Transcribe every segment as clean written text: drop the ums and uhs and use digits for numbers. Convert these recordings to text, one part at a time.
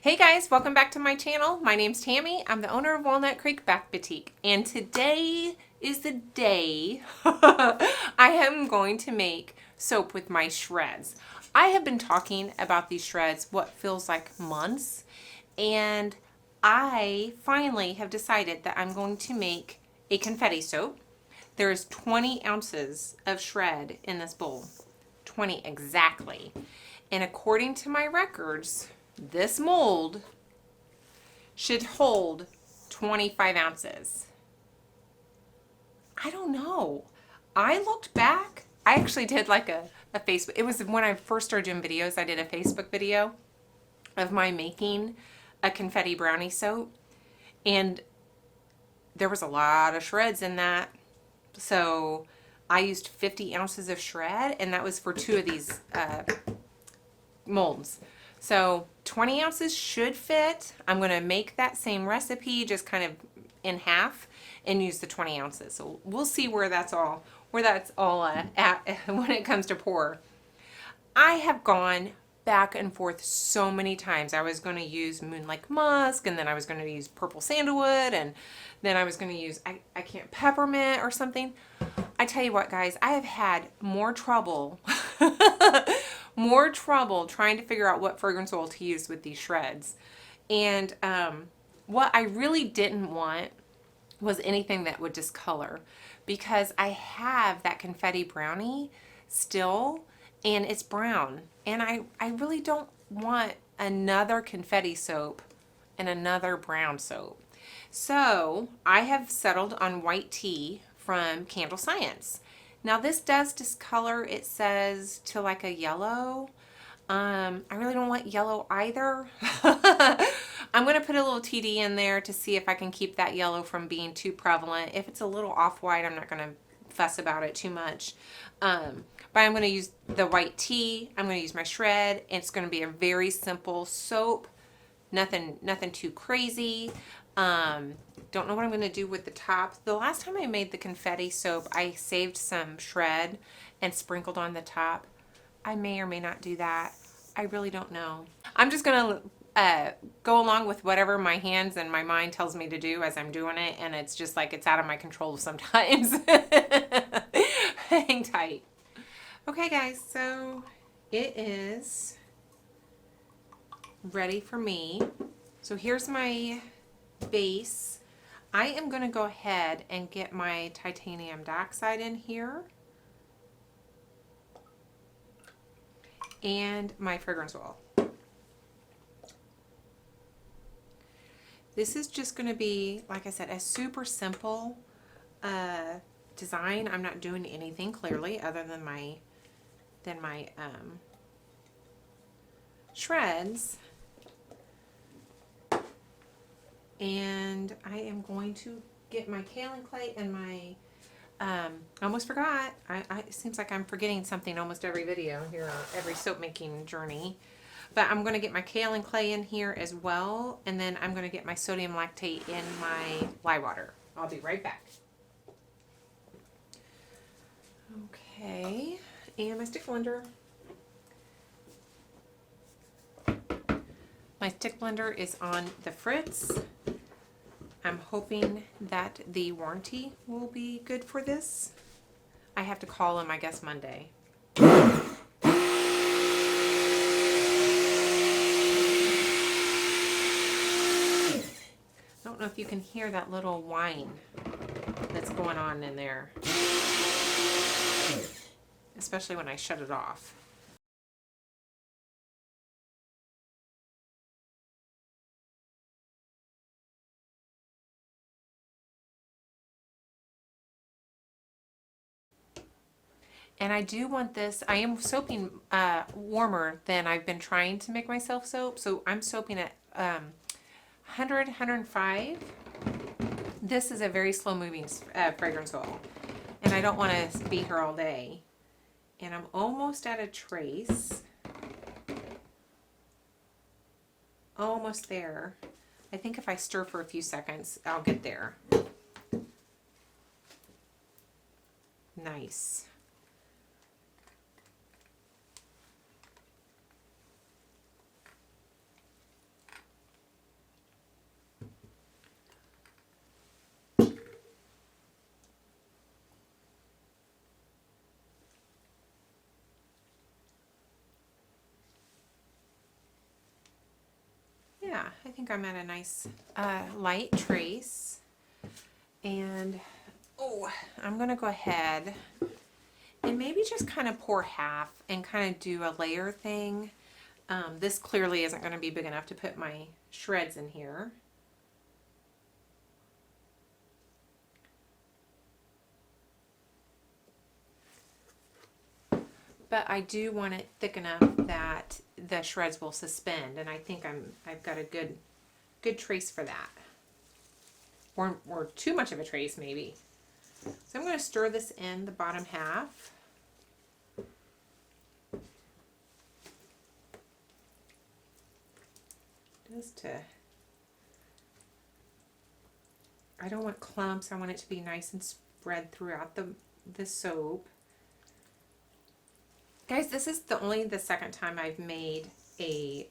Hey guys, welcome back to my channel. My name's Tammy. I'm the owner of Walnut Creek Bath Boutique, and today is the day I am going to make soap with my shreds. I have been talking about these shreds what feels like months, and I finally have decided that I'm going to make a confetti soap. There's 20 ounces of shred in this bowl, 20 exactly. And according to my records, this mold should hold 25 ounces. I don't know. I looked back. I actually did like a Facebook. It was when I first started doing videos. I did a Facebook video of my making a confetti brownie soap. And there was a lot of shreds in that. So I used 50 ounces of shred, and that was for two of these molds. So 20 ounces should fit. I'm going to make that same recipe just kind of in half and use the 20 ounces. So we'll see where that's all at when it comes to pour. I have gone back and forth so many times. I was going to use Moonlight Musk, and then I was going to use Purple Sandalwood, and then I was going to use I can't peppermint or something. I tell you what, guys, I have had more trouble more trouble trying to figure out what fragrance oil to use with these shreds. And what I really didn't want was anything that would discolor, because I have that confetti brownie still and it's brown, and I really don't want another confetti soap and another brown soap. So I have settled on white tea from Candle Science. Now this does discolor, it says, to like a yellow. I really don't want yellow either. I'm going to put a little TD in there to see if I can keep that yellow from being too prevalent. If it's a little off-white, I'm not going to fuss about it too much. But I'm going to use the white tea. I'm going to use my shred. It's going to be a very simple soap. Nothing too crazy. Don't know what I'm going to do with the top. The last time I made the confetti soap, I saved some shred and sprinkled on the top. I may or may not do that. I really don't know. I'm just going to go along with whatever my hands and my mind tells me to do as I'm doing it, and it's just like it's out of my control sometimes. Hang tight. Okay, guys, so it is ready for me. So here's my base. I am going to go ahead and get my titanium dioxide in here and my fragrance oil. This is just going to be, like I said, a super simple design. I'm not doing anything clearly other than my shreds. And I am going to get my kaolin clay and my, I almost forgot, it seems like I'm forgetting something almost every video here on every soap making journey. But I'm going to get my kaolin clay in here as well, and then I'm going to get my sodium lactate in my lye water. I'll be right back. Okay, and my stick blender. My stick blender is on the fritz. I'm hoping that the warranty will be good for this. I have to call them, I guess, Monday. I don't know if you can hear that little whine that's going on in there, especially when I shut it off. And I do want this, I am soaping warmer than I've been trying to make myself soap. So I'm soaping at 100, 105. This is a very slow moving fragrance oil. And I don't want to be here all day. And I'm almost at a trace. Almost there. I think if I stir for a few seconds, I'll get there. Nice. Yeah, I think I'm at a nice light trace. And, oh, I'm going to go ahead and maybe just kind of pour half and kind of do a layer thing. This clearly isn't going to be big enough to put my shreds in here. But I do want it thick enough that the shreds will suspend, and I think I've got a good trace for that. Or too much of a trace maybe. So I'm going to stir this in the bottom half. Just to, I don't want clumps. I want it to be nice and spread throughout the soap. Guys, this is only the second time I've made a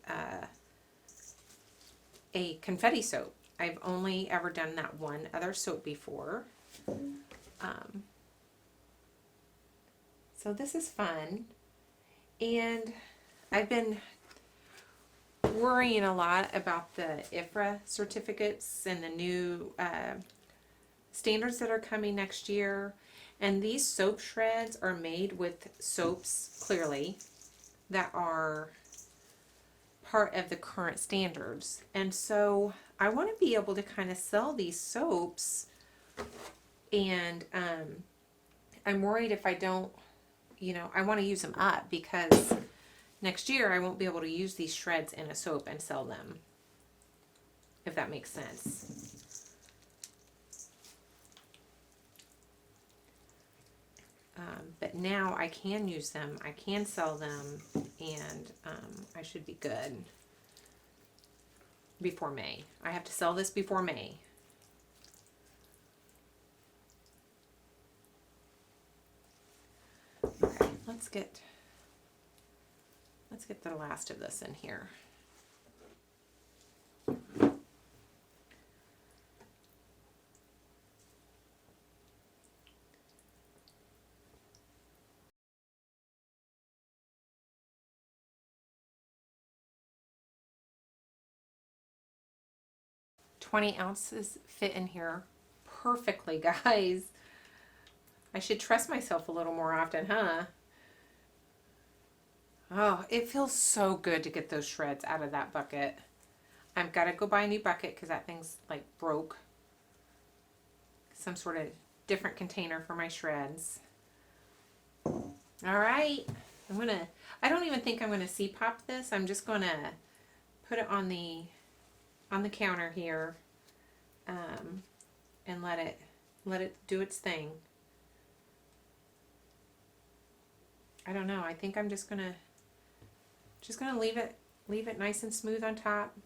confetti soap. I've only ever done that one other soap before. So this is fun. And I've been worrying a lot about the IFRA certificates and the new standards that are coming next year. And these soap shreds are made with soaps, clearly, that are part of the current standards. And so I want to be able to kind of sell these soaps, and I'm worried if I don't, I want to use them up, because next year I won't be able to use these shreds in a soap and sell them, if that makes sense. But now I can use them, I can sell them, and I should be good before May. I have to sell this before May. Okay, let's get the last of this in here. $20 ounces fit in here perfectly, guys. I should trust myself a little more often, huh? Oh, it feels so good to get those shreds out of that bucket. I've got to go buy a new bucket because that thing's like broke. Some sort of different container for my shreds. All right. I don't even think I'm gonna pop this. I'm just gonna put it on the counter here, and let it do its thing. I don't know. I think I'm just gonna leave it nice and smooth on top.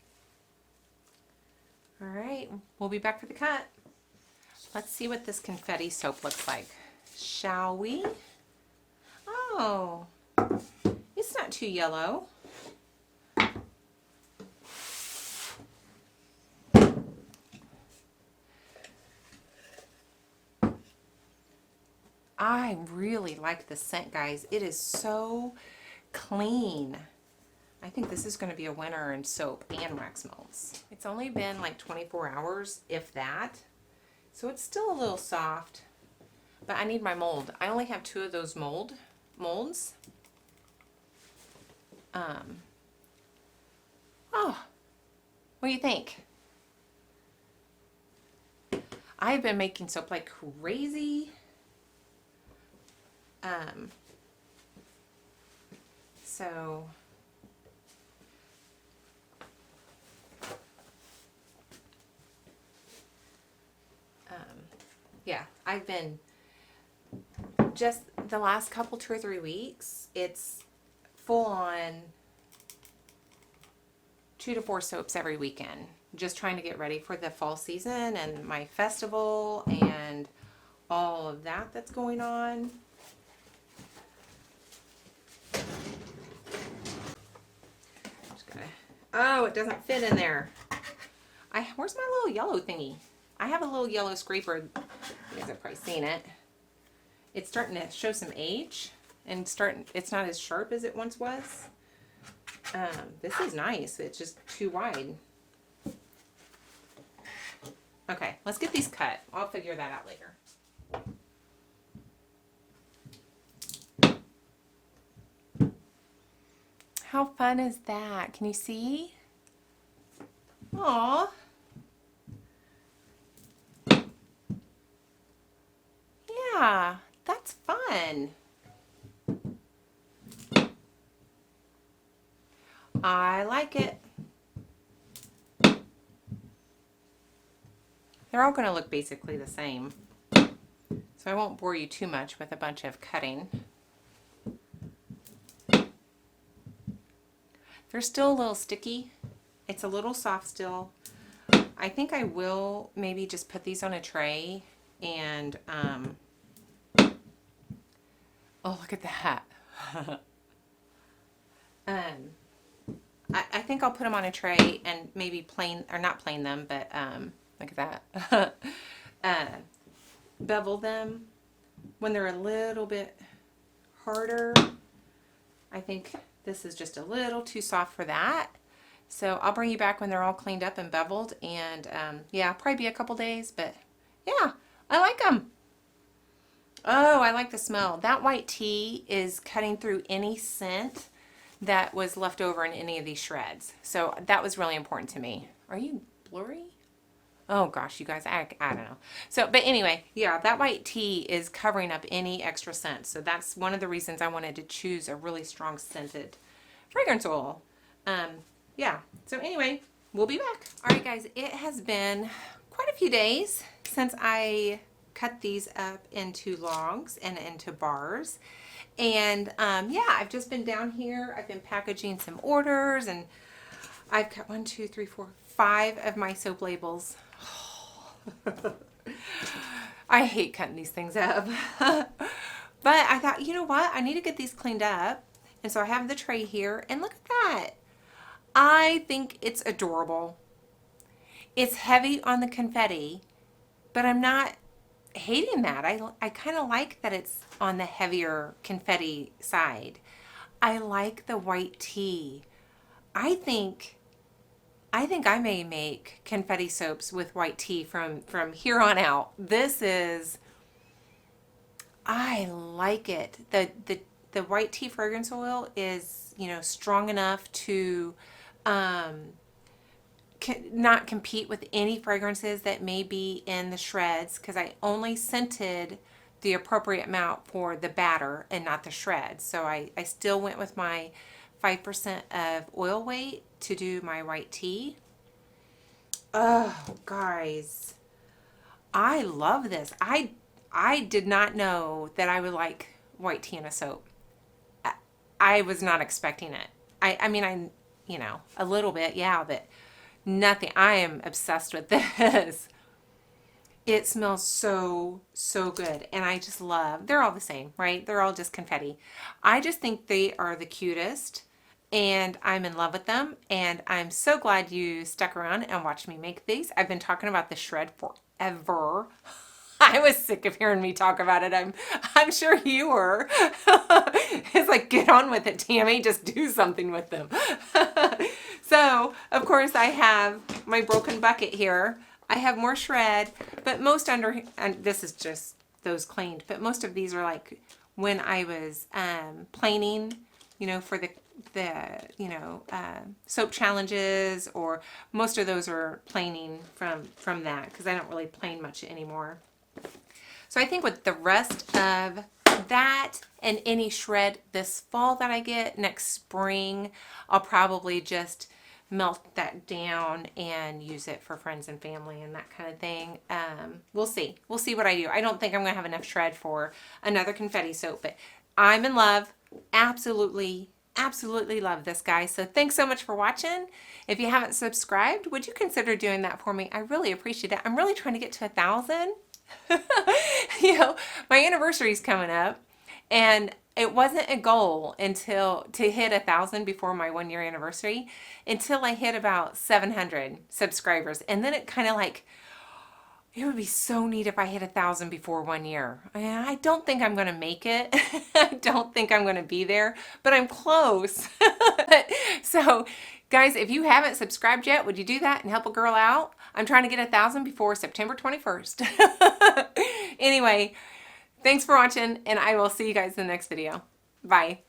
All right, we'll be back for the cut. Let's see what this confetti soap looks like, shall we? Oh, it's not too yellow. I really like the scent, guys. It is so clean. I think this is going to be a winner in soap and wax melts. It's only been like 24 hours, if that. So it's still a little soft, but I need my mold. I only have 2 of those molds. Oh, what do you think? I've been making soap like crazy. So yeah, I've been just the last couple 2 or 3 weeks, it's full on 2 to 4 soaps every weekend, just trying to get ready for the fall season and my festival and all of that that's going on. Oh, it doesn't fit in there. Where's my little yellow thingy? I have a little yellow scraper. You guys have probably seen it. It's starting to show some age, and it's not as sharp as it once was. This is nice. It's just too wide. Okay, let's get these cut. I'll figure that out later. How fun is that? Can you see? Aw. Yeah, that's fun. I like it. They're all going to look basically the same. So I won't bore you too much with a bunch of cutting. They're still a little sticky. It's a little soft still. I think I will maybe just put these on a tray and, oh, look at that. I think I'll put them on a tray and maybe plane, or not plane them, but, look at that. Bevel them when they're a little bit harder. I think this is just a little too soft for that. So I'll bring you back when they're all cleaned up and beveled, and yeah, probably be a couple days, but yeah, I like them. Oh, I like the smell. That white tea is cutting through any scent that was left over in any of these shreds. So that was really important to me. Are you blurry? Oh gosh, you guys, I don't know. So, but anyway, yeah, that white tea is covering up any extra scent. So that's one of the reasons I wanted to choose a really strong scented fragrance oil. Yeah, so anyway, we'll be back. All right, guys, it has been quite a few days since I cut these up into logs and into bars. And yeah, I've just been down here. I've been packaging some orders, and I've cut 1, 2, 3, 4, 5 of my soap labels. I hate cutting these things up. But I thought, you know what? I need to get these cleaned up. And so I have the tray here, and look at that. I think it's adorable. It's heavy on the confetti, but I'm not hating that. I kind of like that it's on the heavier confetti side. I like the white tea. I think I may make confetti soaps with white tea from here on out. This is, I like it. The white tea fragrance oil is, you know, strong enough to not compete with any fragrances that may be in the shreds, because I only scented the appropriate amount for the batter and not the shreds. So I still went with my 5% of oil weight to do my white tea. Oh, guys, I love this. I did not know that I would like white tea in a soap. I was not expecting it. I mean, you know, a little bit, yeah, but nothing. I am obsessed with this. It smells so, so good. And I just love, they're all the same, right? They're all just confetti. I just think they are the cutest, and I'm in love with them. And I'm so glad you stuck around and watched me make these. I've been talking about the shred forever. I was sick of hearing me talk about it. I'm sure you were. It's like, get on with it, Tammy. Just do something with them. So, of course, I have my broken bucket here. I have more shred, but most and this is just those cleaned, but most of these are like when I was planing, you know, for the you know, soap challenges, or most of those are planing from that, because I don't really plane much anymore. So I think with the rest of that and any shred this fall that I get next spring, I'll probably just melt that down and use it for friends and family and that kind of thing. We'll see. We'll see what I do. I don't think I'm going to have enough shred for another confetti soap, but I'm in love. Absolutely, absolutely love this, guys. So thanks so much for watching. If you haven't subscribed, would you consider doing that for me? I really appreciate it. I'm really trying to get to 1,000. You know, my anniversary is coming up, and it wasn't a goal until to hit 1,000 before my 1-year anniversary, until I hit about 700 subscribers. And then it kind of like, it would be so neat if I hit 1,000 before 1 year. I don't think I'm going to make it. I don't think I'm going to be there, but I'm close. So Guys, if you haven't subscribed yet, would you do that and help a girl out? I'm trying to get 1,000 before September 21st. Anyway, thanks for watching, and I will see you guys in the next video. Bye.